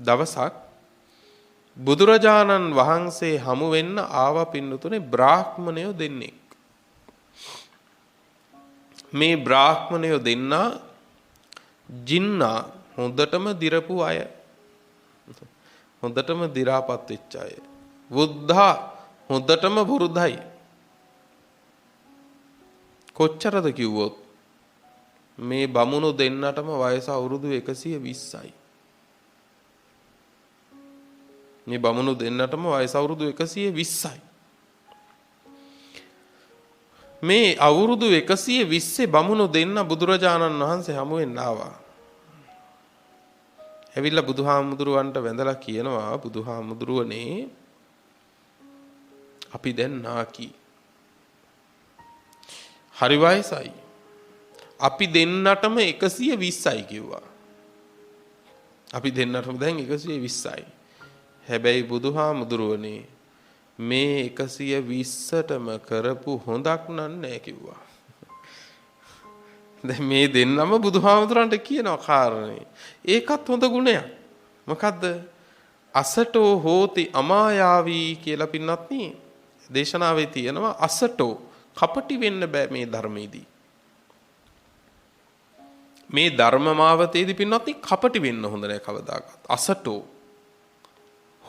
දවසක් බුදුරජාණන් වහන්සේ හමු වෙන්න ආව පින්නතුනේ බ්‍රාහ්මණයෝ දෙන්නෙක්. මේ බ්‍රාහ්මණයෝ දෙන්නා ජින්නා හොඳටම දිරපු අය. හොඳටම දි รา පත් වෙච්ච අය. බුද්ධා හොඳටම වෘද්ධයි. කොච්චරද කිව්වොත් මේ බමුණු දෙන්නටම වයස අවුරුදු 120යි. මේ බමුණු දෙන්නටම වයස අවුරුදු 120යි. මේ අවුරුදු 120 බමුණු දෙන්න බුදුරජාණන් වහන්සේ හමු වෙන්න ආවා. ඇවිල්ලා බුදුහාමුදුරුවන්ට වැඳලා කියනවා බුදුහාමුදුරුවනේ අපි දැන් නාකි. හරි වයසයි. අපි දෙන්නටම 120යි කිව්වා. අපි දෙන්නටම දැන් 120යි. හැබැයි බුදුහාමුදුරුවනේ මේ 120ටම කරපු හොඳක් නෑ කිව්වා. දැන් මේ දෙන්නම බුදුහාමුදුරන්ට කියනවා කාරණේ. ඒකත් හොඳ ගුණයක්. මොකද්ද? අසටෝ හෝති අමායාවී කියලා පින්නත් නේ. දේශනාවේ තියෙනවා අසටෝ කපටි වෙන්න බෑ මේ ධර්මයේදී. මේ ධර්ම මාවතේදී පින්නත් නේ කපටි වෙන්න හොඳ නෑ කවදාකවත්. අසටෝ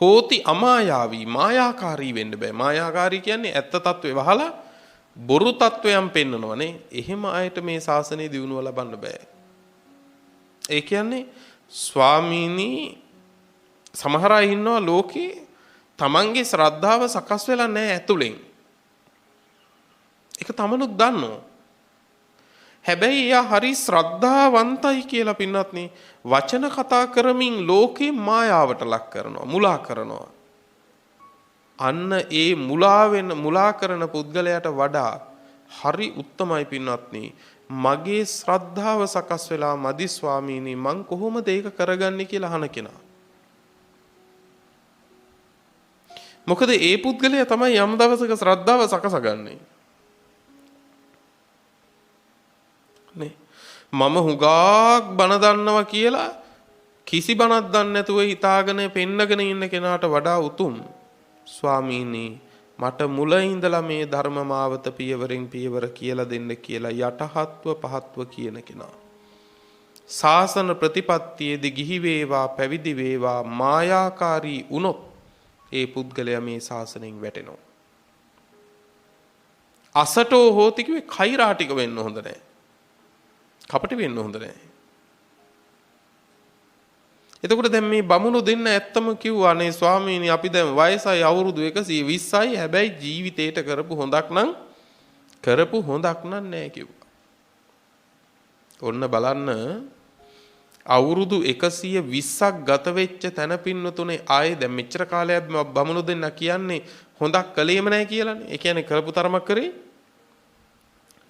හෝති අමායාවී මායාකාරී වෙන්න බෑ. මායාකාරී කියන්නේ ඇත්ත తත්වේ වහලා බොරු తත්වයන් පෙන්නනවනේ. එහෙම අයට මේ ශාසනය දියුණුව ලබන්න බෑ. ඒ කියන්නේ ස්වාමීනි සමහර අය ඉන්නවා ලෝකේ තමන්ගේ ශ්‍රද්ධාව සකස් වෙලා නැහැ ඇතුලෙන්. ඒක තමනුත් දන්නවා. හැබැයි එයා හරි ශ්‍රද්ධාවන්තයි කියලා පින්වත්නි වචන කතා කරමින් ලෝකේ මායාවට ලක් කරනවා, මුලා කරනවා. අන්න ඒ මුලා කරන පුද්ගලයාට වඩා හරි උත්තමයි පින්වත්නි මගේ ශ්‍රද්ධාව සකස් වෙලා මදි ස්වාමීනි මං කොහොමද ඒක කරගන්නේ කියලා අහන කෙනා. මොකද ඒ පුද්ගලයා තමයි යම් දවසක ශ්‍රද්ධාව සකසගන්නේ. නේ මම හුඟක් බණ දන්නවා කියලා කිසි බණක් දන්නේ නැතුව හිතාගෙන පෙන්නගෙන ඉන්න කෙනාට වඩා උතුම් ස්වාමීනි මට මුල ඉඳලා මේ ධර්ම මාවත පියවරෙන් පියවර කියලා දෙන්න කියලා යටහත්ව පහත්ව කියන කෙනා. ශාසන ප්‍රතිපත්තියේදී ගිහි වේවා පැවිදි වේවා මායාකාරී වුණොත් ඒ පුද්ගලයා මේ ශාසනයෙන් වැටෙනවා. අසටෝ හෝති කිව්වේ කෛරාටික වෙන්න හොඳ නැහැ. කපටි වෙන්න හොඳ නැහැ. එතකොට දැන් මේ බමුණු දෙන්න ඇත්තම කිව්වා නේ ස්වාමීනි අපි දැන් වයසයි අවුරුදු 120යි හැබැයි ජීවිතේට කරපු හොඳක් නෑ කිව්වා. ඔන්න බලන්න අවුරුදු 120ක් ගත වෙච්ච තැන පින්නතුනේ ආයේ දැන් මෙච්චර කාලයක් බමුණු දෙන්න කියන්නේ හොඳක් කළේම නැහැ කියලානේ. ඒ කියන්නේ කරපු තරමක් කරේ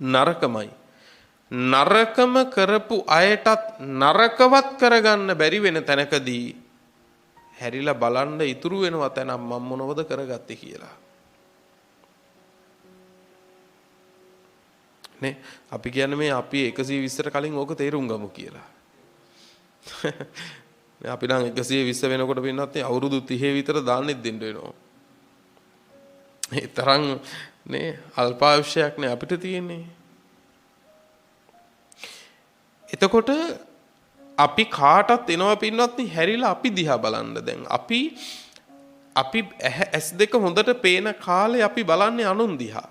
නරකමයි. නරකම කරපු අයටත් නරකවත් කරගන්න බැරි වෙන තැනකදී හැරිලා බලන්න ඉතුරු වෙනවා තැන මම මොනවද කරගත්තේ කියලා. නේ අපි කියන්නේ මේ අපි 120ට කලින් ඕක තේරුම් ගමු කියලා. අපි නම් 120 වෙනකොට පින්නත් අවුරුදු 30 විතර දාන්නෙත් දෙන්න වෙනවා. ඒ තරම් නේ අල්පායුෂයක් නේ අපිට තියෙන්නේ. එතකොට අපි කාටත් එනවා පින්නත් හැරිලා අපි දිහා බලන්න දැන් අපි S2 හොඳට පේන කාලේ අපි බලන්නේ අනුන් දිහා.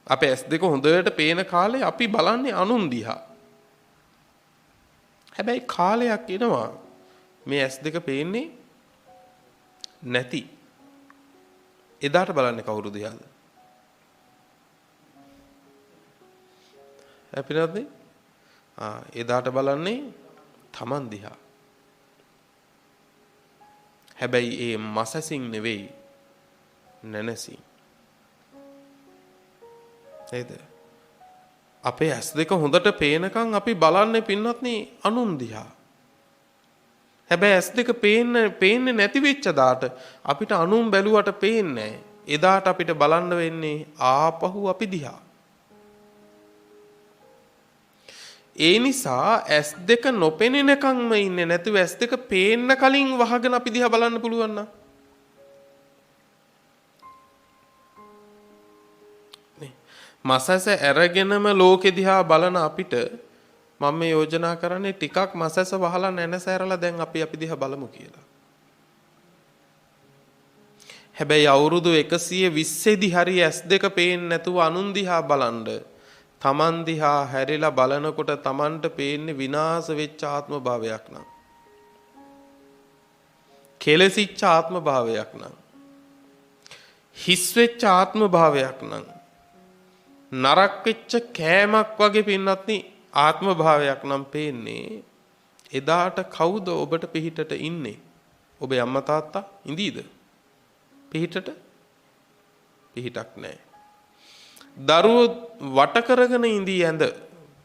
අපේ S2 හොඳට පේන කාලේ අපි බලන්නේ අනුන් දිහා. හැබැයි කාලයක් එනවා මේ S2 පේන්නේ නැති. එදාට බලන්නේ කවුරු දිහාද? අපිනත් එදාට බලන්නේ තමන් දිහා. හැබැයි ඒ මසසින් නෙවෙයි නැනසින්. නේද? අපේ S2 හොඳට පේනකන් අපි බලන්නේ පින්නත්නේ අනුන් දිහා. හැබැයි S2 පේන්නේ නැති වෙච්ච දාට අපිට අනුන් බැලුවට පේන්නේ නැහැ. එදාට අපිට බලන්න වෙන්නේ ආපහු අපි දිහා. ඒ නිසා ඇස් දෙක නොපෙනෙනකන්ම ඉන්නේ නැතුව ඇස් දෙක පේන්න කලින් වහගෙන අපි දිහා බලන්න පුළුවන් නම් මසස ඇරගෙනම ලෝකෙ දිහා බලන අපිට මම මේ යෝජනා කරන්නේ ටිකක් මසස වහලා නැනසැරලා දැන් අපි දිහා බලමු කියලා. හැබැයි අවුරුදු 120 දී හරි ඇස් දෙක පේන්නේ නැතුව අනුන් දිහා බලනද තමන් දිහා හැරිලා බලනකොට තමන්ට පේන්නේ විනාශ වෙච්ච ආත්ම භාවයක් නම්. කෙලසිච්ච ආත්ම භාවයක් නම්. හිස් වෙච්ච ආත්ම භාවයක් නම්. නරක් වෙච්ච කෑමක් වගේ පින්නත්නි ආත්ම භාවයක් නම් පේන්නේ. එදාට කවුද ඔබට පිහිටට ඉන්නේ? ඔබේ අම්මා තාත්තා ඉඳීද? පිහිටට පිහිටක් නැහැ. දරුවෝ වට කරගෙන ඉඳී ඇඳ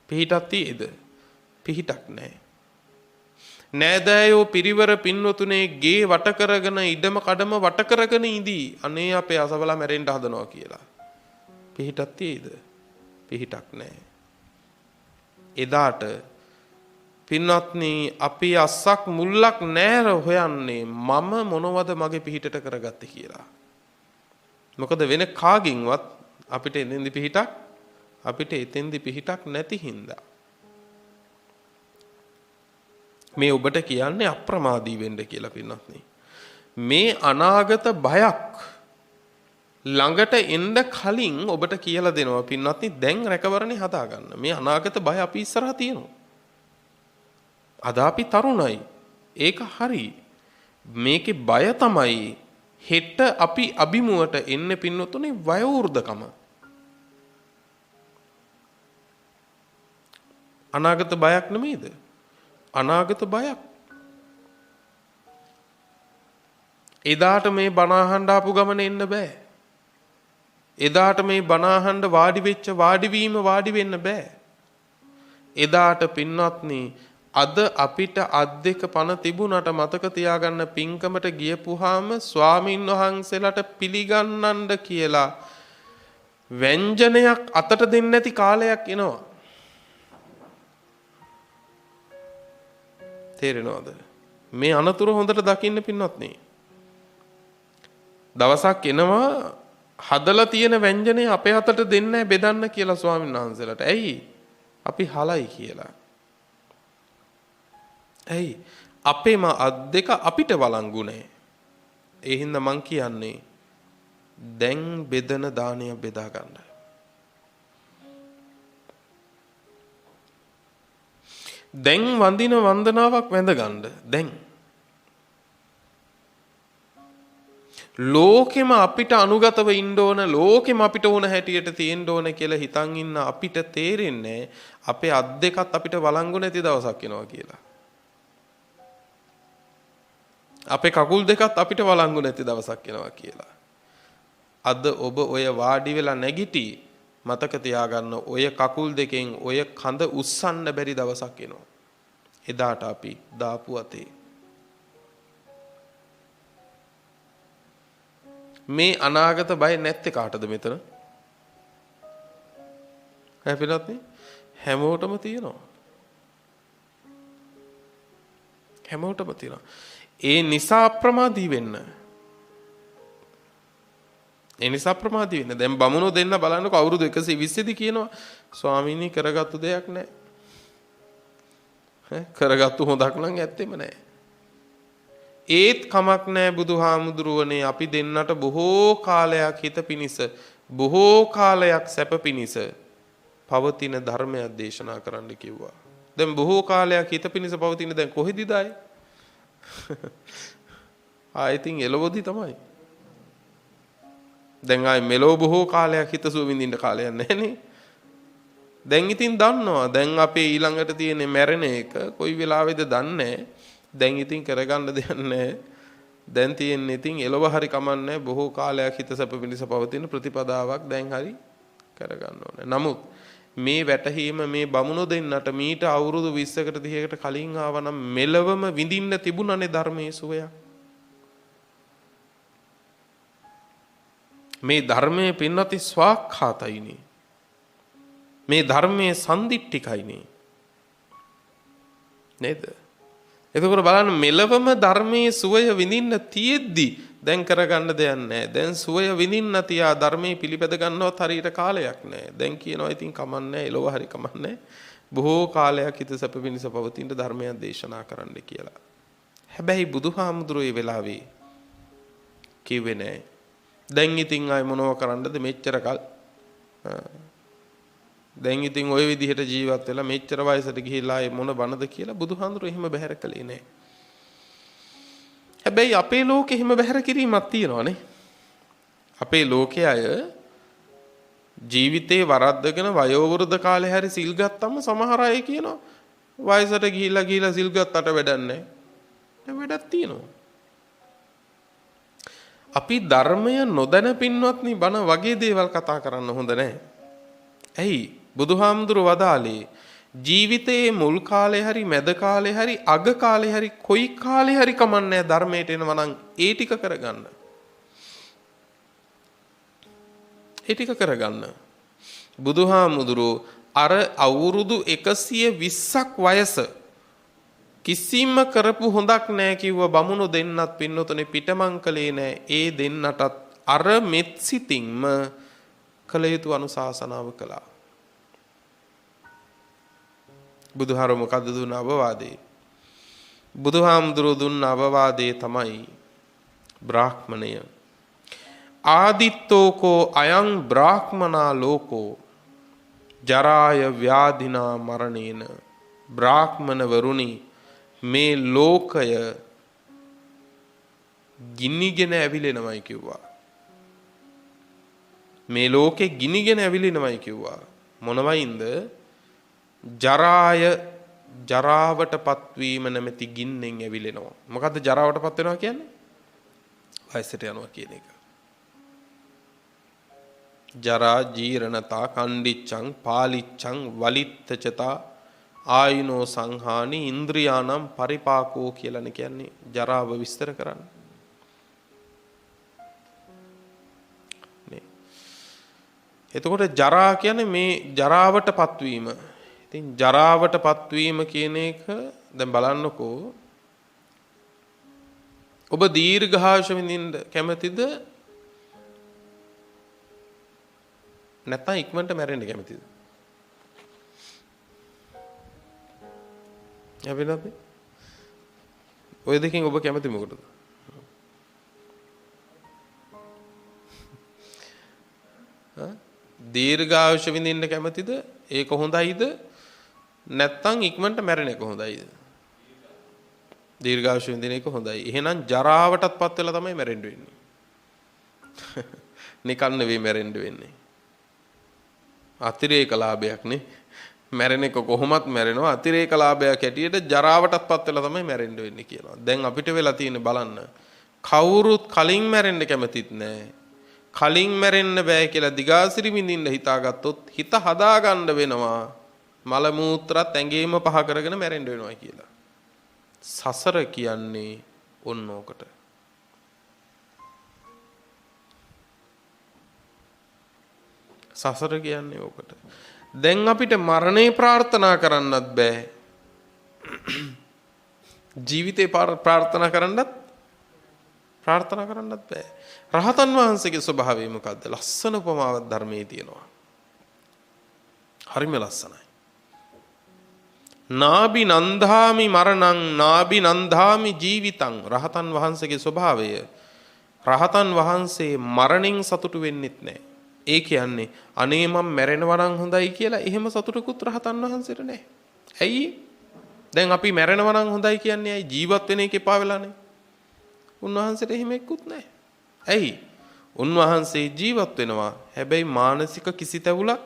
පිහිටක් තියේද? පිහිටක් නැහැ. නෑදෑයෝ පිරිවර පින්වතුනේ ගේ වට කරගෙන ඉඩම කඩම වට කරගෙන ඉඳී අනේ අපේ අසවලා මැරෙන්න හදනවා කියලා. පිහිටක් තියේද? පිහිටක් නැහැ. එදාට පින්වත්නි අපි අස්සක් මුල්ලක් නෑර හොයන්නේ මම මොනවද මගේ පිහිටට කරගත්තේ කියලා. මොකද වෙන කාගින්වත් අපිට එතෙන්දි පිහිටක් නැති හින්දා. මේ ඔබට කියන්නේ අප්‍රමාදී වෙන්න කියලා පින්වත්නි. මේ අනාගත බයක් ළඟට එන්න කලින් ඔබට කියලා දෙනවා පින්වත්නි දැන් රැකවරණේ හදාගන්න. මේ අනාගත බය අපි ඉස්සරහා තියෙනවා. අද අපි තරුණයි. ඒක හරි. මේකේ බය තමයි හෙට අපි අභිමුවට එන්න පින්වතුනි වයෝවෘද්ධකම. අනාගත බයක් නෙමෙයිද? අනාගත බයක්. එදාට මේ බණ අහන්න ආපු ගමන එන්න බෑ. එදාට මේ බණ අහන්න වාඩි වෙන්න බෑ. එදාට පින්වත්නි අද අපිට අත් දෙක පණ තිබුණට මතක තියාගන්න පින්කමට ගියපුවාම ස්වාමින් වහන්සේලාට පිළිගන්නන්න කියලා ව්‍යංජනයක් අතට දෙන්නේ නැති කාලයක් එනවා. තේරෙනවද? මේ අනතුරු හොඳට දකින්න පින්වත්නි. දවසක් එනවා හදලා තියෙන ව්‍යංජනය අපේ අතට දෙන්නේ බෙදන්න කියලා ස්වාමීන් වහන්සේලාට. ඇයි? අපි හලයි කියලා. ඇයි? අපේම අත් දෙක අපිට වළංගු නැහැ. ඒ හින්දා මං කියන්නේ දැන් බෙදන දාණය බෙදා ගන්න. දැන් වඳින වන්දනාවක් වැඳ ගන්න. දැන් ලෝකෙම අපිට අනුගතව ඉන්න ඕන, ලෝකෙම අපිට ඕන හැටියට තියෙන්න ඕන කියලා හිතන් ඉන්න අපිට තේරෙන්නේ අපේ අත් දෙකත් අපිට වළංගු නැති දවසක් එනවා කියලා. අපේ කකුල් දෙකත් අපිට වළංගු නැති දවසක් එනවා කියලා. අද ඔබ ඔය වාඩි වෙලා නැගිටි මතක තියාගන්න ඔය කකුල් දෙකෙන් ඔය කඳ උස්සන්න බැරි දවසක් එනවා. එදාට අපි දාපු අතේ මේ අනාගත බය නැත්තේ කාටද මෙතන? හැපිනත් නේ හැමෝටම තියෙනවා. හැමෝටම තියෙනවා. ඒ නිසා අප්‍රමාදී වෙන්න. දැන් බමුණෝ දෙන්න බලන්නකො අවුරුදු 120 දී කියනවා ස්වාමීනි කරගත්තු දෙයක් නැහැ. කරගත්තු හොඳක් නම් ඇත්තෙම නැහැ. ඒත් කමක් නැහැ බුදුහාමුදුරුවනේ අපි දෙන්නට බොහෝ කාලයක් හිත පිනිස බොහෝ කාලයක් සැප පිනිස පවතින ධර්මයක් දේශනා කරන්න කිව්වා. දැන් බොහෝ කාලයක් හිත පිනිස පවතින දැන් කොහෙදද ආයේ? ආයෙත් එළවදී තමයි. දැන් ආයේ මෙලෝ බොහෝ කාලයක් හිතසුව විඳින්න කාලයක් නැහනේ. දැන් ඉතින් දන්නවා. දැන් අපේ ඊළඟට තියෙන මැරෙන එක කොයි වෙලාවෙද දන්නේ. දැන් ඉතින් කරගන්න දෙයක් නැහැ. දැන් තියෙන්නේ ඉතින් එළව හරි කමන්නේ බොහෝ කාලයක් හිත සැප පිණිස පවතින ප්‍රතිපදාවක් දැන් හරි කරගන්න ඕනේ. නමුත් මේ වැටහීම මේ බමුණු දෙන්නට මීට අවුරුදු 20කට 30කට කලින් ආවනම් මෙලවම විඳින්න තිබුණනේ ධර්මයේ සුවයක්. මේ ධර්මයේ පින්නති ස්වාක්ඛාතයිනේ. මේ ධර්මයේ සම්දිට්ඨිකයිනේ. නේද? එතකොට බලන්න මෙලවම ධර්මයේ සුවය විඳින්න තියෙද්දි දැන් කරගන්න දෙයක් නැහැ. දැන් සුවය විඳින්න තියා ධර්මයේ පිළිපැද ගන්නවත් හරියට කාලයක් නැහැ. දැන් කියනවා ඉතින් කමන්නේ එළව හරි කමන්නේ. බොහෝ කාලයක් හිත සැප පිණිස පවතින ධර්මයක් දේශනා කරන්න කියලා. හැබැයි බුදුහාමුදුරුවෝ ඒ වෙලාවේ කිව්වේ නැහැ. දැන් ඉතින් ආයි මොනව කරන්නද මෙච්චර කල් දැන් ඉතින් ওই විදිහට ජීවත් වෙලා මෙච්චර වයසට ගිහිල්ලා මොන බනද කියලා බුදුහාමුදුරුවෝ එහෙම බැහැර කළේ නැහැ. හැබැයි අපේ ලෝකෙ එහෙම බැහැර කිරීමක් තියෙනවානේ. අපේ ලෝකයේ අය ජීවිතේ වරද්දගෙන වයෝවෘද්ධ කාලේ හැරි සිල් ගත්තම සමහර අය කියනවා වයසට ගිහිල්ලා සිල් ගත්තට වැඩක් නැහැ. වැඩක් තියෙනවා. අපි ධර්මය නොදැන පින්වත්නි බන වගේ දේවල් කතා කරන්න හොඳ නැහැ. ඇයි? බුදුහාමුදුරුවෝ වදාළේ ජීවිතයේ මුල් කාලේ හරි මැද කාලේ හරි අග කාලේ හරි කොයි කාලේ හරි කමන්නේ ධර්මයට එනවා නම් ඒ ටික කරගන්න. ඒ ටික කරගන්න. බුදුහාමුදුරුවෝ අර අවුරුදු 120ක් වයස කිසිම කරපු හොඳක් නැහැ කිව්ව බමුණු දෙන්නත් පින්නතුනේ පිටමං කලේ නැහැ. ඒ දෙන්නටත් අර මෙත් සිතින්ම කළ යුතු අනුශාසනාව කළා. බුදුහාමුදුරුවෝ මොකද්ද දුන්න අවවාදේ? බුදුහාමුදුරුවෝ දුන්න අවවාදේ තමයි බ්‍රාහ්මණය ආදිත්තෝකෝ අයං බ්‍රාහ්මනා ලෝකෝ ජරාය ව්‍යාධිනා මරණේන. බ්‍රාහ්මණ වරුනි මේ ලෝකය ගිනිගෙන ඇවිලෙනවයි කිව්වා. මේ ලෝකේ ගිනිගෙන ඇවිලෙනවයි කිව්වා. මොනවයින්ද? ජරාය ජරාවටපත් වීම නැමැති ගින්නෙන් ඇවිලෙනවා. මොකද්ද ජරාවටපත් වෙනවා කියන්නේ? වයසට යනවා කියන එක. ජරා ජීරණතා කණ්ඩිච්ඡං පාලිච්ඡං වලිත්තචතා ආයුනෝ සංහානි ඉන්ද්‍රියානම් පරිපාකෝ කියලානේ කියන්නේ ජරාව විස්තර කරන්නේ. නේ. එතකොට ජරා කියන්නේ මේ ජරාවටපත් වීම. ඉතින් ජරාවටපත් වීම කියන එක දැන් බලන්නකෝ. ඔබ දීර්ඝායුෂ විඳින්න කැමතිද? නැත්නම් ඉක්මනට මැරෙන්න කැමතිද? අපි ඔය දෙකෙන් ඔබ කැමති මොකටද? දීර්ඝායුෂ විඳින්න කැමතිද? ඒක හොඳයිද? නැත්නම් ඉක්මනට මැරෙන එක හොඳයිද? දීර්ඝායුෂ විඳින එක හොඳයි. එහෙනම් ජරාවටත්පත් වෙලා තමයි මැරෙන්න වෙන්නේ. නිකන් නෙවෙයි මැරෙන්න වෙන්නේ. අතිරේක ලාභයක් නේ. මැරෙන එක කොහොමත් මැරෙනවා. අතිරේක ලාභයක් හැටියට ජරාවටත්පත් වෙලා තමයි මැරෙන්න වෙන්නේ කියනවා. දැන් අපිට වෙලා තියෙන බලන්න. කවුරුත් කලින් මැරෙන්න කැමතිත් නැහැ. කලින් මැරෙන්න බෑ කියලා දිගාසිරි විඳින්න හිතාගත්තොත් හිත හදාගන්න වෙනවා. මල මූත්‍රාත් ඇඟේම පහ කරගෙන මැරෙන්න වෙනවා කියලා. සසර කියන්නේ ඔන්න ඕකට. සසර කියන්නේ ඕකට. දැන් අපිට මරණය ප්‍රාර්ථනා කරන්නත් බෑ. ජීවිතේ ප්‍රාර්ථනා කරන්නත් බෑ. රහතන් වහන්සේගේ ස්වභාවය මොකද්ද? ලස්සන උපමාවක් ධර්මයේ තියෙනවා. හරිම ලස්සනයි. නාබි නන්දාමි මරණං නාබි නන්දාමි ජීවිතං. රහතන් වහන්සේගේ ස්වභාවය රහතන් වහන්සේ මරණින් සතුටු වෙන්නෙත් නැහැ. ඒ කියන්නේ අනේ මම මැරෙනවා නම් හොඳයි කියලා එහෙම සතුටකුත් රහතන් වහන්සේට නැහැ. ඇයි? දැන් අපි මැරෙනවා නම් හොඳයි කියන්නේ ඇයි? ජීවත් වෙන එක එපා වෙලානේ. උන්වහන්සේට එහෙම එක්කුත් නැහැ. ඇයි? උන්වහන්සේ ජීවත් වෙනවා. හැබැයි මානසික කිසි තැවුලක්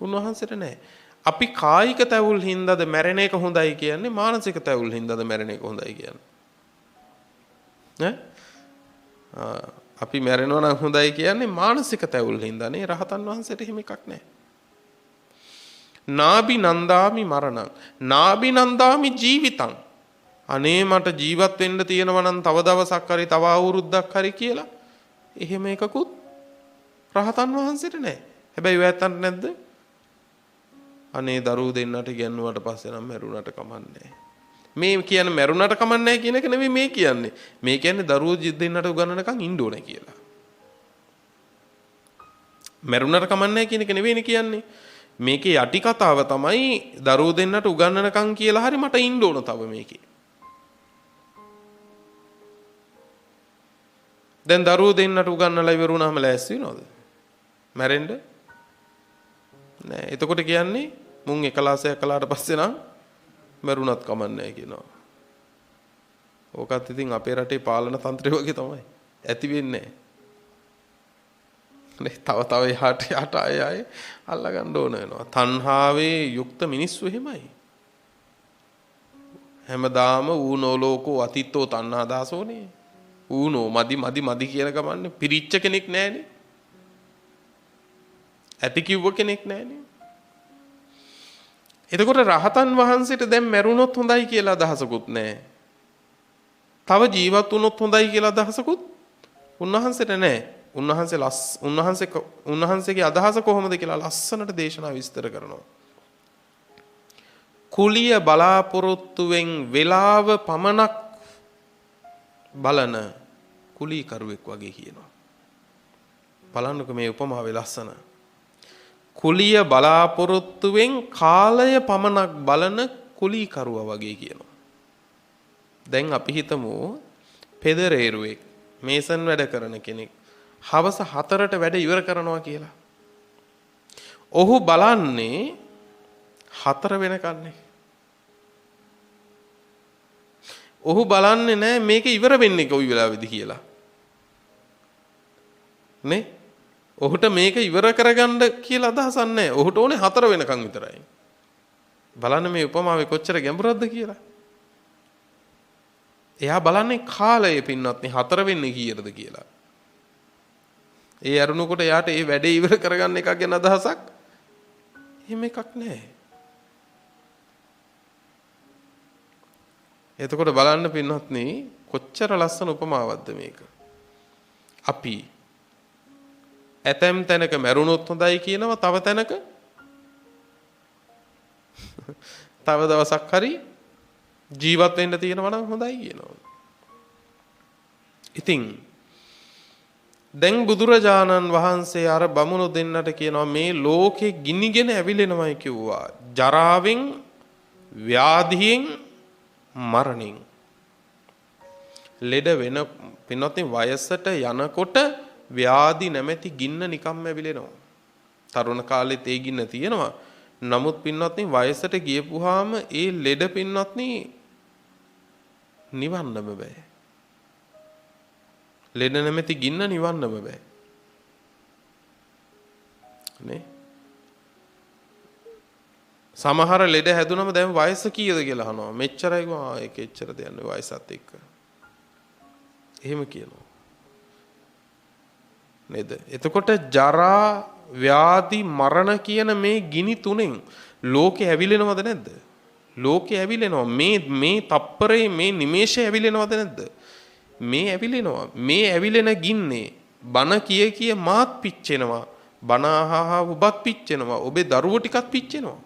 උන්වහන්සේට නැහැ. අපි කායික තැවුල් හින්දාද මැරෙන එක හොඳයි කියන්නේ මානසික තැවුල් හින්දාද මැරෙන එක හොඳයි කියන්නේ? අපි මැරෙනවා නම් හොඳයි කියන්නේ මානසික තැවුල් හින්දානේ. රහතන් වහන්සේට එහෙම එකක් නැහැ. නාබි නන්දාමි මරණං නාබි නන්දාමි ජීවිතං. අනේ මට ජීවත් වෙන්න තියෙනවා නම් තව දවසක් හරි තව අවුරුද්දක් හරි කියලා එහෙම එකකුත් රහතන් වහන්සේට නැහැ. හැබැයි ඔය ඇත්තන්ට නැද්ද? අනේ දරුවෝ දෙන්නට ඉගෙනුවාට පස්සේ නම් මැරුණාට කමන්නේ. මේ කියන්නේ මැරුණාට කමන්නේ කියන එක නෙවෙයි මේ කියන්නේ. මේ කියන්නේ දරුවෝ දෙන්නට උගන්නනකම් ඉන්න ඕනේ කියලා. මැරුණාට කමන්නේ කියන එක නෙවෙයිනේ කියන්නේ. මේකේ යටි කතාව තමයි දරුවෝ දෙන්නට උගන්නනකම් කියලා හරි මට ඉන්න ඕන තව මේකේ. දැන් දරුවෝ දෙන්නට උගන්නලා ඉවර වුණාම ලෑස්ති වෙනවද? මැරෙන්න? නෑ. එතකොට කියන්නේ මුන් එකලාසයක් කළාට පස්සේ නම් මැරුණත් කමන්නේ කියනවා. ඕකත් ඉතින් අපේ රටේ පාලන තන්ත්‍රය වගේ තමයි. ඇති වෙන්නේ නෑ. තව යහට ආයේ අල්ලගන්න ඕන වෙනවා. තණ්හාවේ යුක්ත මිනිස්සු එහෙමයි. හැමදාම ඌනෝ ලෝකෝ අතිත්තෝ තණ්හා දාසෝනේ. ඌනෝ මදි කියන ගමන්නේ පිරිච්ච කෙනෙක් නෑනේ. ඇති කිව්ව කෙනෙක් නෑනේ. එතකොට රහතන් වහන්සේට දැන් මැරුණොත් හොඳයි කියලා අදහසකුත් නෑ. තව ජීවත් වුණොත් හොඳයි කියලා අදහසකුත් උන්වහන්සේට නෑ. උන්වහන්සේගේ අදහස කොහොමද කියලා ලස්සනට දේශනා විස්තර කරනවා. කුලිය බලාපොරොත්තුවෙන් වේලාව පමණක් බලන කුලීකරුවෙක් වගේ කියනවා. බලන්නකෝ මේ උපමාවේ ලස්සන. කුලිය බලාපොරොත්තුවෙන් කාලය පමණක් බලන කුලීකරුවා වගේ කියනවා. දැන් අපි හිතමු පෙදරේරුවෙක් මේසන් වැඩ කරන කෙනෙක් හවස 4ට වැඩ ඉවර කරනවා කියලා. ඔහු බලන්නේ 4 වෙනකන්නේ. ඔහු බලන්නේ නැහැ මේක ඉවර වෙන්නේ කොයි වෙලාවෙද කියලා. නේ? ඔහුට මේක ඉවර කරගන්න කියලා අදහසක් නැහැ. ඔහුට ඕනේ 4 වෙනකන් විතරයි. බලන්න මේ උපමාවේ කොච්චර ගැඹුරක්ද කියලා. එයා බලන්නේ කාලය පින්නත් 4 වෙන්නේ කීයටද කියලා. ඒ අරුණුකොට එයාට ඒ වැඩේ ඉවර කරගන්න එකක් ගැන අදහසක් එහෙම එකක් නැහැ. එතකොට බලන්න පින්වත්නි කොච්චර ලස්සන උපමාවක්ද මේක. අපි ඇතැම් තැනක මැරුණොත් හොඳයි කියනවා තව තැනක තව දවසක් හරි ජීවත් වෙන්න තියෙනවා නම් හොඳයි කියනවා. ඉතින් දැන් බුදුරජාණන් වහන්සේ අර බමුණු දෙන්නට කියනවා මේ ලෝකෙ ගිනිගෙන ඇවිලෙනවයි කිව්වා. ජරාවෙන්, ව්‍යාධියෙන්, මරණින්. ලෙඩ වෙන පින්වත්නි වයසට යනකොට ව්‍යාධි නැමැති ගින්න නිකම්ම ඇවිලෙනවා. තරුණ කාලෙත් ඒ ගින්න තියෙනවා. නමුත් පින්වත්නි වයසට ගියපුවාම ඒ ලෙඩ පින්වත්නි නිවන්නම බෑ. ලෙඩ නැමැති ගින්න නිවන්නම බෑ. නේ? සමහර ලෙඩ හැදුනම දැන් වයස කීයද කියලා අහනවා. මෙච්චරයි ගෝ ඒක එච්චරද යන්නේ වයසත් එක්ක. එහෙම කියනවා. නේද? එතකොට ජරා, ව්‍යාධි, මරණ කියන මේ ගිනි තුනෙන් ලෝකේ ඇවිලෙනවද නැද්ද? ලෝකේ ඇවිලෙනවා. මේ තප්පරේ මේ නිමේෂේ ඇවිලෙනවද නැද්ද? මේ ඇවිලෙනවා. මේ ඇවිලෙන ගින්නේ බන කිය මාත් පිච්චෙනවා. බන අහහා ඔබත් පිච්චෙනවා. ඔබේ දරුවෝ ටිකත් පිච්චෙනවා.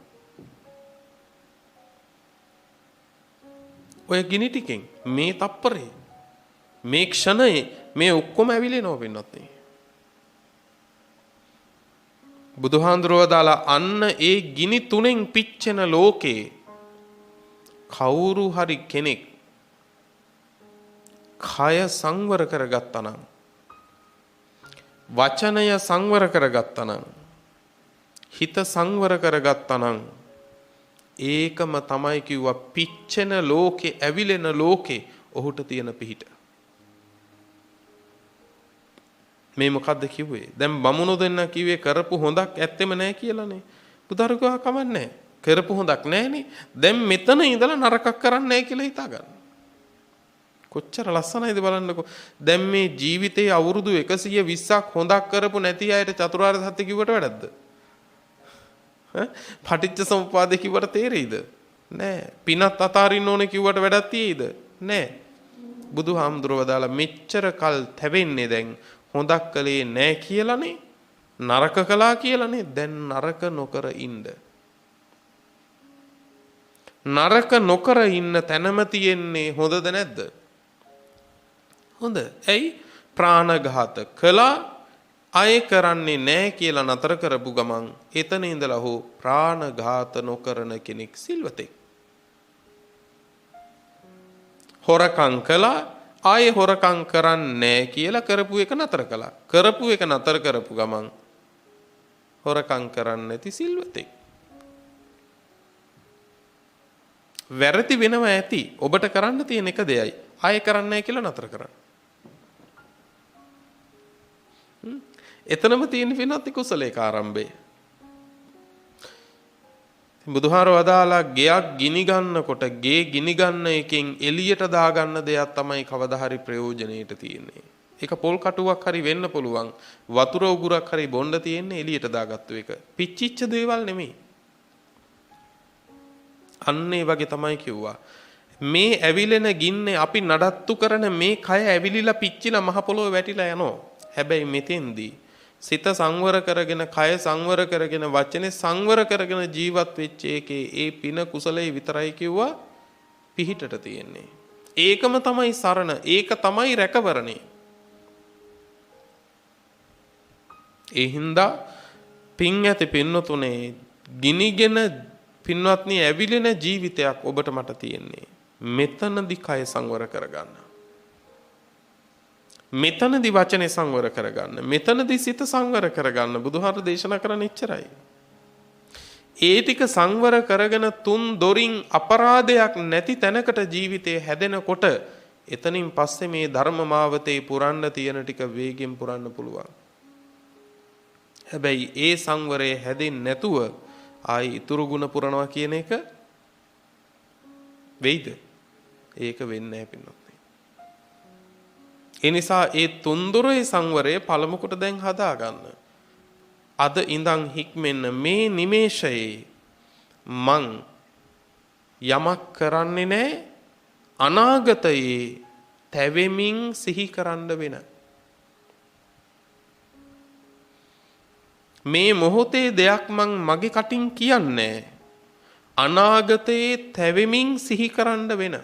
ඔය ගිනි ටිකෙන් මේ තප්පරේ මේ ක්ෂණයේ මේ ඔක්කොම ඇවිලෙනවා වෙන්නත් නේ. බුදුහාඳුරව දාලා අන්න ඒ ගිනි තුනෙන් පිච්චෙන ලෝකේ කවුරු හරි කෙනෙක් කය සංවර කරගත්තා නම් වචනය සංවර කරගත්තා නම් හිත සංවර කරගත්තා නම් ඒකම තමයි කිව්වා පිච්චෙන ලෝකේ ඇවිලෙන ලෝකේ ඔහුට තියෙන පිහිට. මේ මොකද්ද කිව්වේ? දැන් බමුණු දෙන්න කිව්වේ කරපු හොඳක් ඇත්තෙම නැහැ කියලානේ. බුදුරජාණන් කමන්නේ. කරපු හොඳක් නැහැනේ. දැන් මෙතන ඉඳලා නරකක් කරන්නේ නැහැ කියලා හිතා ගන්න. කොච්චර ලස්සනයිද බලන්නකෝ. දැන් මේ ජීවිතේ අවුරුදු 120ක් හොඳක් කරපු නැති අයට චතුරාර්ය සත්‍ය කිව්වට වැඩක්ද? පටිච්ච සමුප්පාද කිව්වට තේරෙයිද? නෑ. පිනත් අතාරින්න ඕනේ කිව්වට වැඩක් තියෙයිද? නෑ. බුදුහාමුදුරුවෝ දාලා මෙච්චර කල් තැවෙන්නේ දැන් හොඳක් කළේ නෑ කියලානේ. නරක කළා කියලානේ. දැන් නරක නොකර ඉන්න. නරක නොකර ඉන්න තැනම තියෙන්නේ හොඳද නැද්ද? හොඳ. ඇයි? ප්‍රාණඝාත කළා අය කරන්නේ නැහැ කියලා නතර කරපු ගමන් එතන ඉඳලා හෝ ප්‍රාණඝාත නොකරන කෙනෙක් සිල්වතෙක්. හොරකම් කළා ආයේ හොරකම් කරන්නේ නැහැ කියලා කරපු එක නතර කළා. කරපු එක නතර කරපු ගමන් හොරකම් කරන්නේ නැති සිල්වතෙක්. වැරදි වෙනවා ඇති. ඔබට කරන්න තියෙන එක දෙයයි. ආයේ කරන්නේ නැහැ කියලා නතර කරන්න. එතනම තියෙන පින්වත්නි කුසලයක ආරම්භය. බුදුහාර වදාලා ගෙයක් ගිනි ගන්නකොට ගේ ගිනි ගන්න එකෙන් එළියට දාගන්න දෙයක් තමයි කවදා හරි ප්‍රයෝජනෙට තියෙන්නේ. ඒක පොල් කටුවක් හරි වෙන්න පුළුවන්. වතුර උගුරක් හරි බොන්න තියෙන්නේ එළියට දාගත්තු එක. පිච්චිච්ච දේවල් නෙමෙයි. අන්න ඒ වගේ තමයි කිව්වා. මේ ඇවිලෙන ගින්නේ අපි නඩත්තු කරන මේ කය ඇවිලිලා පිච්චිලා මහ පොළොව වැටිලා යනවා. හැබැයි මෙතෙන්දී සිත සංවර කරගෙන කය සංවර කරගෙන වචනේ සංවර කරගෙන ජීවත් වෙච්ච එකේ ඒ පින කුසලයේ විතරයි කිව්වා පිහිටට තියෙන්නේ. ඒකම තමයි සරණ. ඒක තමයි රැකවරණේ. ඒ හින්දා පින් ඇති පින්නතුනේ ගිනිගෙන පින්වත්නි ඇවිලෙන ජීවිතයක් ඔබට මට තියෙන්නේ. මෙතනදී කය සංවර කරගන්න. මෙතනදී වචනේ සංවර කරගන්න. මෙතනදී සිත සංවර කරගන්න. බුදුහාර දේශනා කරන එච්චරයි. ඒ ටික සංවර කරගෙන තුන් දොරින් අපරාධයක් නැති තැනකට ජීවිතේ හැදෙනකොට එතනින් පස්සේ මේ ධර්ම මාවතේ පුරන්න තියෙන ටික වේගෙන් පුරන්න පුළුවන්. හැබැයි ඒ සංවරය හැදෙන්නේ නැතුව ආයි ඉතුරු ගුණ පුරනවා කියන එක වෙයිද? ඒක වෙන්නේ නැහැ පින්නොත්. ඒ නිසා ඒ තුන්දොරේ සංවරය පළමු කොට දැන් හදා ගන්න. අද ඉඳන් හික්මෙන්න මේ නිමේෂයේ මං යමක් කරන්නේ නැහැ. අනාගතයේ තැවෙමින් සිහි කරන්න වෙන. මේ මොහොතේ දෙයක් මං මගේ කටින් කියන්නේ අනාගතයේ තැවෙමින් සිහි කරන්න වෙන.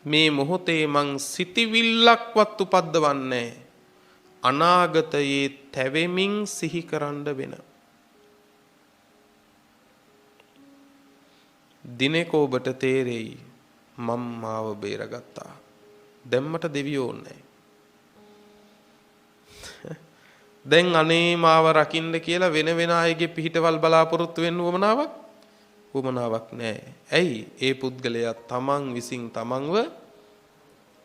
මේ මොහොතේ මං සිතිවිල්ලක්වත් උපද්දවන්නේ අනාගතයේ තැවෙමින් සිහි කරන්න වෙන. දිනෙක ඔබට තේරෙයි මම මාව බේරගත්තා. දැම්මට දෙවියෝ නැහැ. දැන් අනේ මාව රකින්න කියලා වෙන වෙන අයගේ පිහිටවල් බලාපොරොත්තු වෙන්න උවමනාවක් නැහැ. ඇයි? ඒ පුද්ගලයා තමන් විසින් තමන්ව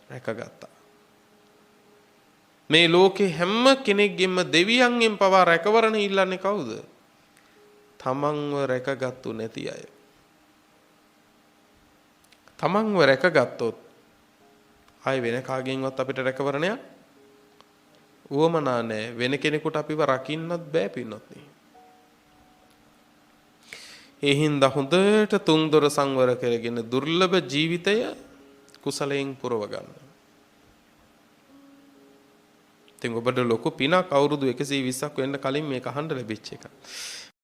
රැකගත්තා. මේ ලෝකේ හැම කෙනෙක්ගෙම දෙවියන්ගෙන් පවා රැකවරණ ඉල්ලන්නේ කවුද? තමන්ව රැකගත්තු නැති අය. තමන්ව රැකගත්තොත් ආයි වෙන කාගෙන්වත් අපිට රැකවරණයක් උවමනා නැහැ. වෙන කෙනෙකුට අපිව රකින්නත් බෑ පින්නොත්නි. ඒ හින්දා හොඳට තුන්දොර සංවර කරගෙන දුර්ලභ ජීවිතය කුසලයෙන් පුරව ගන්න. ඉතින් ඔබට ලොකු පිනක් අවුරුදු 120ක් වෙන්න කලින් මේක අහන්න ලැබිච්ච එක.